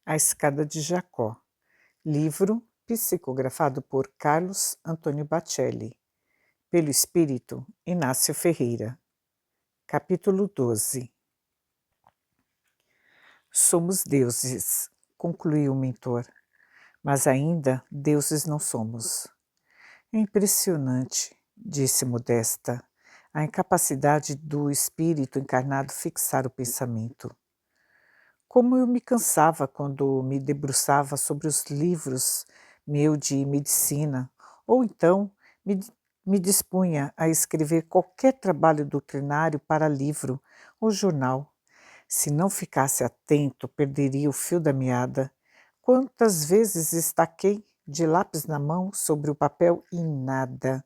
A Escada de Jacó, livro psicografado por Carlos Antônio Bacelli, pelo espírito Inácio Ferreira. Capítulo 12. Somos deuses, concluiu o mentor, mas ainda deuses não somos. É impressionante, disse Modesta, a incapacidade do espírito encarnado fixar o pensamento. Como eu me cansava quando me debruçava sobre os livros meu de medicina, ou então me, me dispunha a escrever qualquer trabalho doutrinário para livro ou jornal. Se não ficasse atento, perderia o fio da meada. Quantas vezes estaquei de lápis na mão sobre o papel e nada,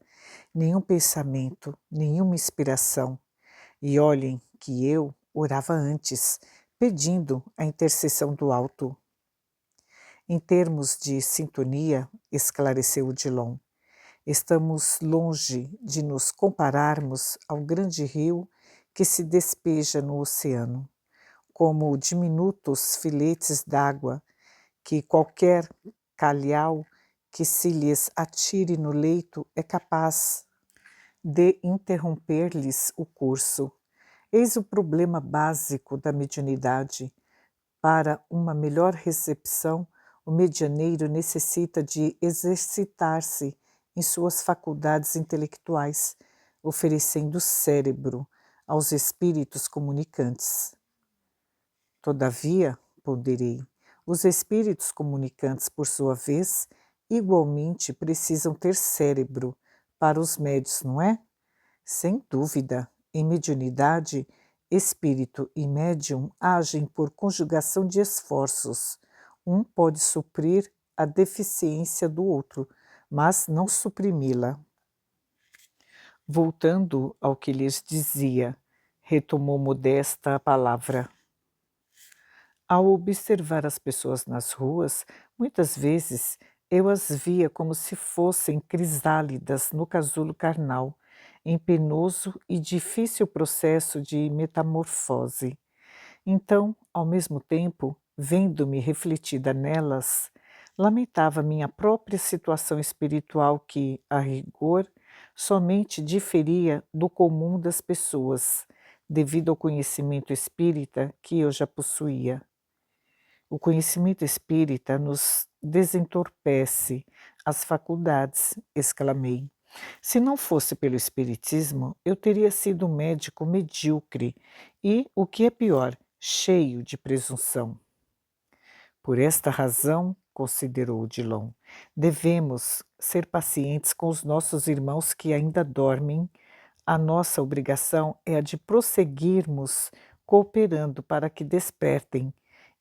nenhum pensamento, nenhuma inspiração. E olhem que eu orava antes, pedindo a intercessão do alto. Em termos de sintonia, esclareceu Odilon, estamos longe de nos compararmos ao grande rio que se despeja no oceano, como diminutos filetes d'água que qualquer calhau que se lhes atire no leito é capaz de interromper-lhes o curso. Eis o problema básico da mediunidade. Para uma melhor recepção, o medianeiro necessita de exercitar-se em suas faculdades intelectuais, oferecendo o cérebro aos espíritos comunicantes. Todavia, ponderei, os espíritos comunicantes, por sua vez, igualmente precisam ter cérebro para os médios, não é? Sem dúvida, em mediunidade, espírito e médium agem por conjugação de esforços. Um pode suprir a deficiência do outro, mas não suprimi-la. Voltando ao que lhes dizia, retomou Modesta a palavra. Ao observar as pessoas nas ruas, muitas vezes eu as via como se fossem crisálidas no casulo carnal, em penoso e difícil processo de metamorfose. Então, ao mesmo tempo, vendo-me refletida nelas, lamentava minha própria situação espiritual que, a rigor, somente diferia do comum das pessoas, devido ao conhecimento espírita que eu já possuía. O conhecimento espírita nos desentorpece as faculdades, exclamei. Se não fosse pelo espiritismo, eu teria sido um médico medíocre e, o que é pior, cheio de presunção. Por esta razão, considerou Odilon, devemos ser pacientes com os nossos irmãos que ainda dormem. A nossa obrigação é a de prosseguirmos cooperando para que despertem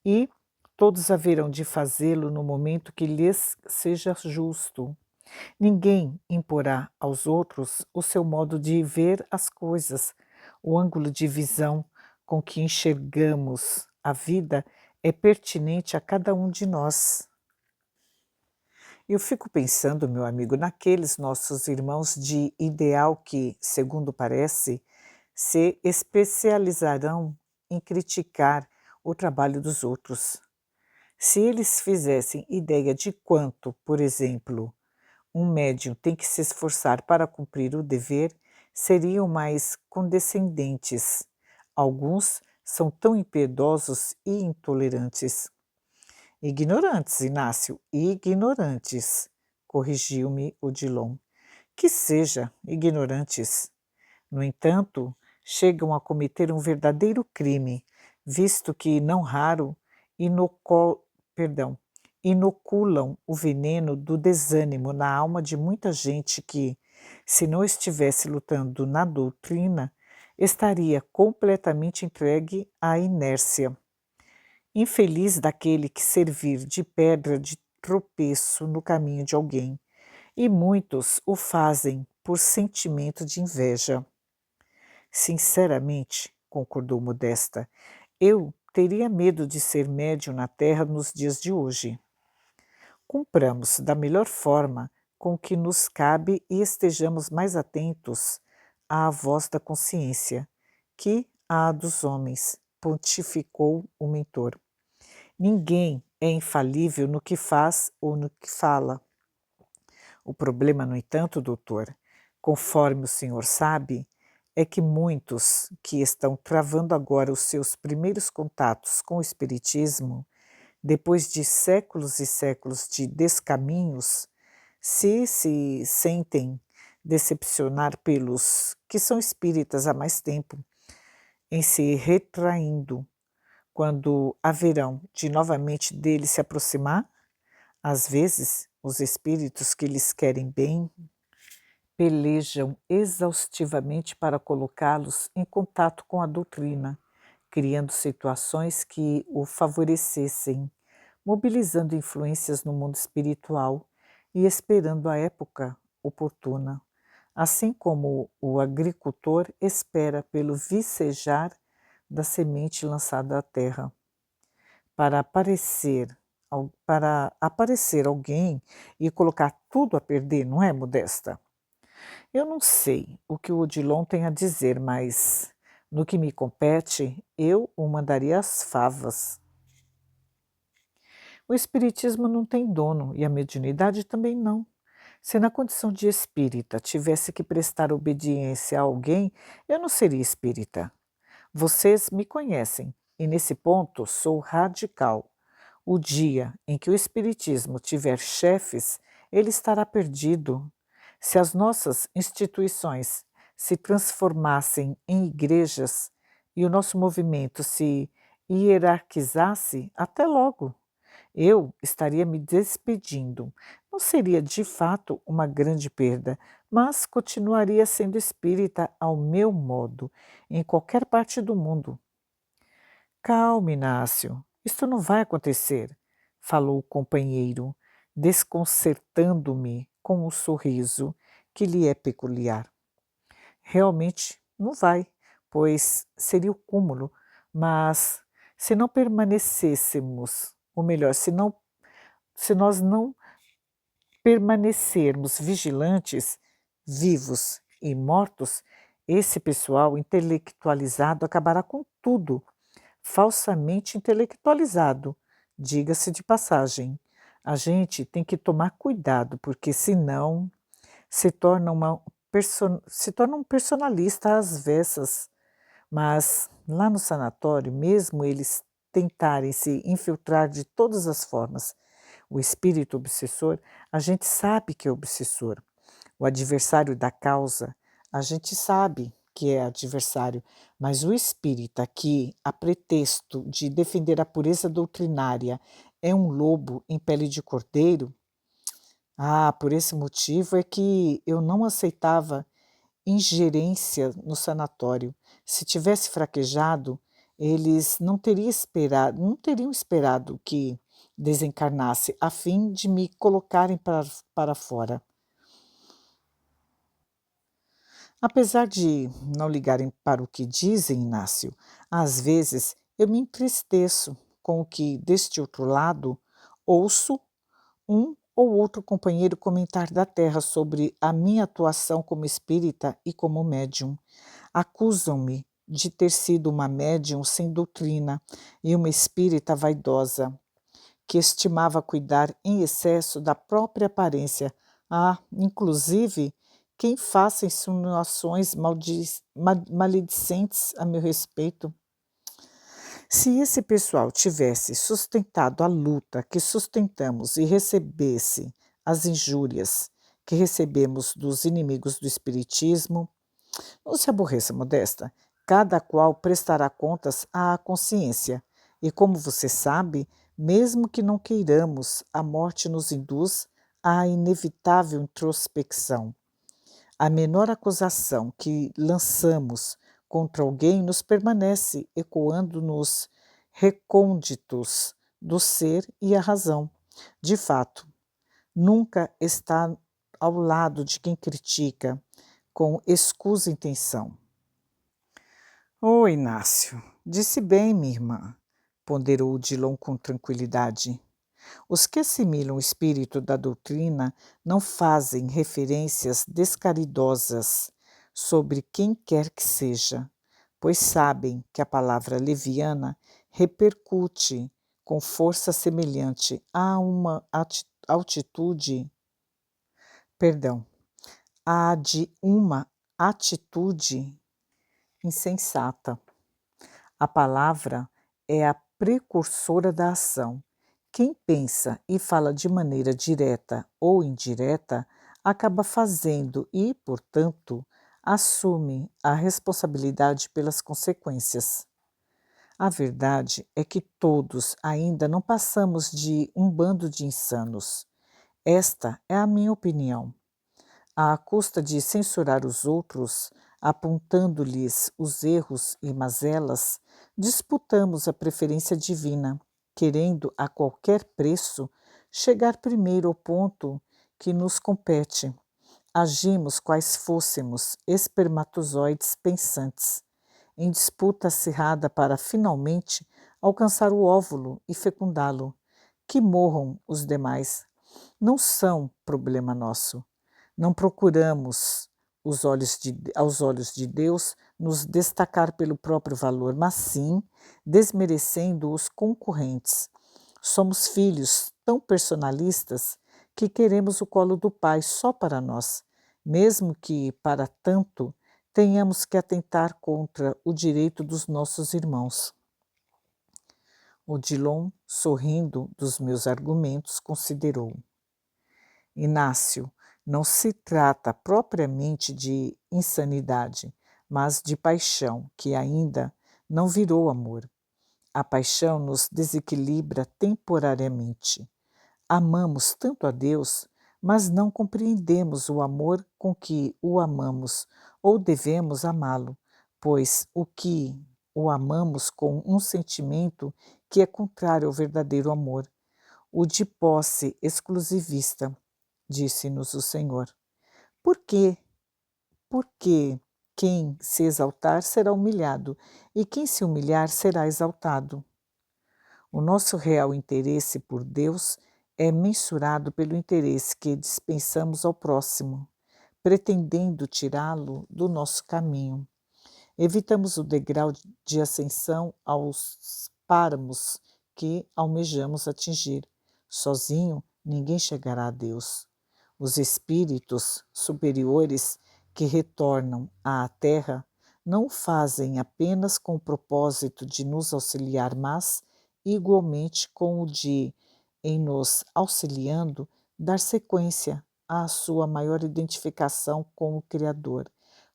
e todos haverão de fazê-lo no momento que lhes seja justo. Ninguém imporá aos outros o seu modo de ver as coisas. O ângulo de visão com que enxergamos a vida é pertinente a cada um de nós. Eu fico pensando, meu amigo, naqueles nossos irmãos de ideal que, segundo parece, se especializarão em criticar o trabalho dos outros. Se eles fizessem ideia de quanto, por exemplo, um médium tem que se esforçar para cumprir o dever, seriam mais condescendentes. Alguns são tão impiedosos e intolerantes. Ignorantes, Inácio, ignorantes, corrigiu-me Odilon. Que seja, ignorantes. No entanto, chegam a cometer um verdadeiro crime, visto que, não raro, inoculam o veneno do desânimo na alma de muita gente que, se não estivesse lutando na doutrina, estaria completamente entregue à inércia. Infeliz daquele que servir de pedra de tropeço no caminho de alguém, e muitos o fazem por sentimento de inveja. Sinceramente, concordou Modesta, eu teria medo de ser médium na Terra nos dias de hoje. Cumpramos da melhor forma com que nos cabe e estejamos mais atentos à voz da consciência que à dos homens, pontificou o mentor. Ninguém é infalível no que faz ou no que fala. O problema, no entanto, doutor, conforme o senhor sabe, é que muitos que estão travando agora os seus primeiros contatos com o Espiritismo, depois de séculos e séculos de descaminhos, se sentem decepcionar pelos que são espíritas há mais tempo, em se retraindo, quando haverão de novamente dele se aproximar. Às vezes, os espíritos que lhes querem bem pelejam exaustivamente para colocá-los em contato com a doutrina, criando situações que o favorecessem, mobilizando influências no mundo espiritual e esperando a época oportuna, assim como o agricultor espera pelo vicejar da semente lançada à terra. Para aparecer alguém e colocar tudo a perder, não é, Modesta? Eu não sei o que o Odilon tem a dizer, mas no que me compete, eu o mandaria às favas. O espiritismo não tem dono e a mediunidade também não. Se na condição de espírita tivesse que prestar obediência a alguém, eu não seria espírita. Vocês me conhecem e nesse ponto sou radical. O dia em que o espiritismo tiver chefes, ele estará perdido. Se as nossas instituições se transformassem em igrejas e o nosso movimento se hierarquizasse, até logo. Eu estaria me despedindo. Não seria de fato uma grande perda, mas continuaria sendo espírita ao meu modo, em qualquer parte do mundo. Calme, Inácio, isto não vai acontecer, falou o companheiro, desconcertando-me com o sorriso que lhe é peculiar. Realmente não vai, pois seria o cúmulo, mas se não permanecêssemos, ou melhor, se nós não permanecermos vigilantes, vivos e mortos, esse pessoal intelectualizado acabará com tudo, falsamente intelectualizado, diga-se de passagem. A gente tem que tomar cuidado, porque senão se torna um personalista às vessas. Mas lá no sanatório, mesmo eles tentarem se infiltrar de todas as formas, o espírito obsessor, a gente sabe que é obsessor. O adversário da causa, a gente sabe que é adversário, mas o espírita que, a pretexto de defender a pureza doutrinária, é um lobo em pele de cordeiro, por esse motivo é que eu não aceitava ingerência no sanatório. Se tivesse fraquejado, eles não teriam esperado que desencarnasse a fim de me colocarem para fora. Apesar de não ligarem para o que dizem, Inácio, às vezes eu me entristeço com o que, deste outro lado, ouço um ou outro companheiro comentar da Terra sobre a minha atuação como espírita e como médium. Acusam-me de ter sido uma médium sem doutrina e uma espírita vaidosa, que estimava cuidar em excesso da própria aparência. Inclusive, quem faça insinuações maledicentes a meu respeito. Se esse pessoal tivesse sustentado a luta que sustentamos e recebesse as injúrias que recebemos dos inimigos do Espiritismo, não se aborreça, Modesta, cada qual prestará contas à consciência, e como você sabe, mesmo que não queiramos, a morte nos induz à inevitável introspecção. A menor acusação que lançamos contra alguém nos permanece ecoando nos recônditos do ser e a razão. De fato, nunca está ao lado de quem critica com escusa intenção. Inácio, disse bem, minha irmã, ponderou Odilon com tranquilidade. Os que assimilam o espírito da doutrina não fazem referências descaridosas sobre quem quer que seja, pois sabem que a palavra leviana repercute com força semelhante a uma altitude, perdão, a de uma atitude insensata. A palavra é a precursora da ação. Quem pensa e fala de maneira direta ou indireta acaba fazendo e, portanto, assume a responsabilidade pelas consequências. A verdade é que todos ainda não passamos de um bando de insanos. Esta é a minha opinião. À custa de censurar os outros, apontando-lhes os erros e mazelas, disputamos a preferência divina, querendo a qualquer preço chegar primeiro ao ponto que nos compete. Agimos quais fôssemos espermatozoides pensantes, em disputa acirrada para finalmente alcançar o óvulo e fecundá-lo. Que morram os demais. Não são problema nosso. Não procuramos, aos olhos de Deus, nos destacar pelo próprio valor, mas sim desmerecendo os concorrentes. Somos filhos tão personalistas que queremos o colo do Pai só para nós, mesmo que, para tanto, tenhamos que atentar contra o direito dos nossos irmãos. Odilon, sorrindo dos meus argumentos, considerou: Inácio, não se trata propriamente de insanidade, mas de paixão, que ainda não virou amor. A paixão nos desequilibra temporariamente. Amamos tanto a Deus, mas não compreendemos o amor com que o amamos, ou devemos amá-lo, pois o amamos com um sentimento que é contrário ao verdadeiro amor, o de posse exclusivista, disse-nos o Senhor. Por quê? Porque quem se exaltar será humilhado, e quem se humilhar será exaltado. O nosso real interesse por Deus é mensurado pelo interesse que dispensamos ao próximo, pretendendo tirá-lo do nosso caminho. Evitamos o degrau de ascensão aos páramos que almejamos atingir. Sozinho, ninguém chegará a Deus. Os espíritos superiores que retornam à Terra não o fazem apenas com o propósito de nos auxiliar, mas igualmente com o de, em nos auxiliando, dar sequência à sua maior identificação com o Criador.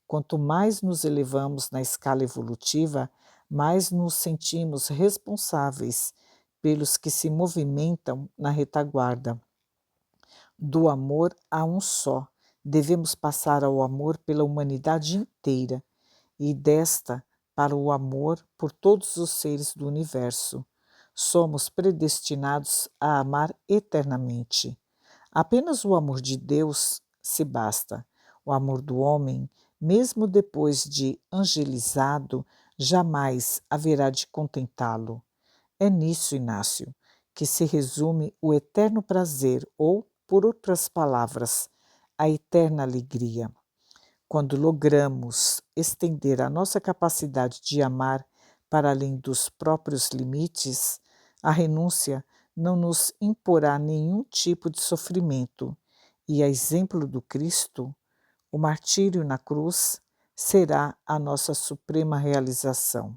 Quanto mais nos elevamos na escala evolutiva, mais nos sentimos responsáveis pelos que se movimentam na retaguarda. Do amor a um só, devemos passar ao amor pela humanidade inteira e desta para o amor por todos os seres do universo. Somos predestinados a amar eternamente. Apenas o amor de Deus se basta. O amor do homem, mesmo depois de angelizado, jamais haverá de contentá-lo. É nisso, Inácio, que se resume o eterno prazer ou, por outras palavras, a eterna alegria. Quando logramos estender a nossa capacidade de amar para além dos próprios limites, a renúncia não nos imporá nenhum tipo de sofrimento e, a exemplo do Cristo, o martírio na cruz será a nossa suprema realização.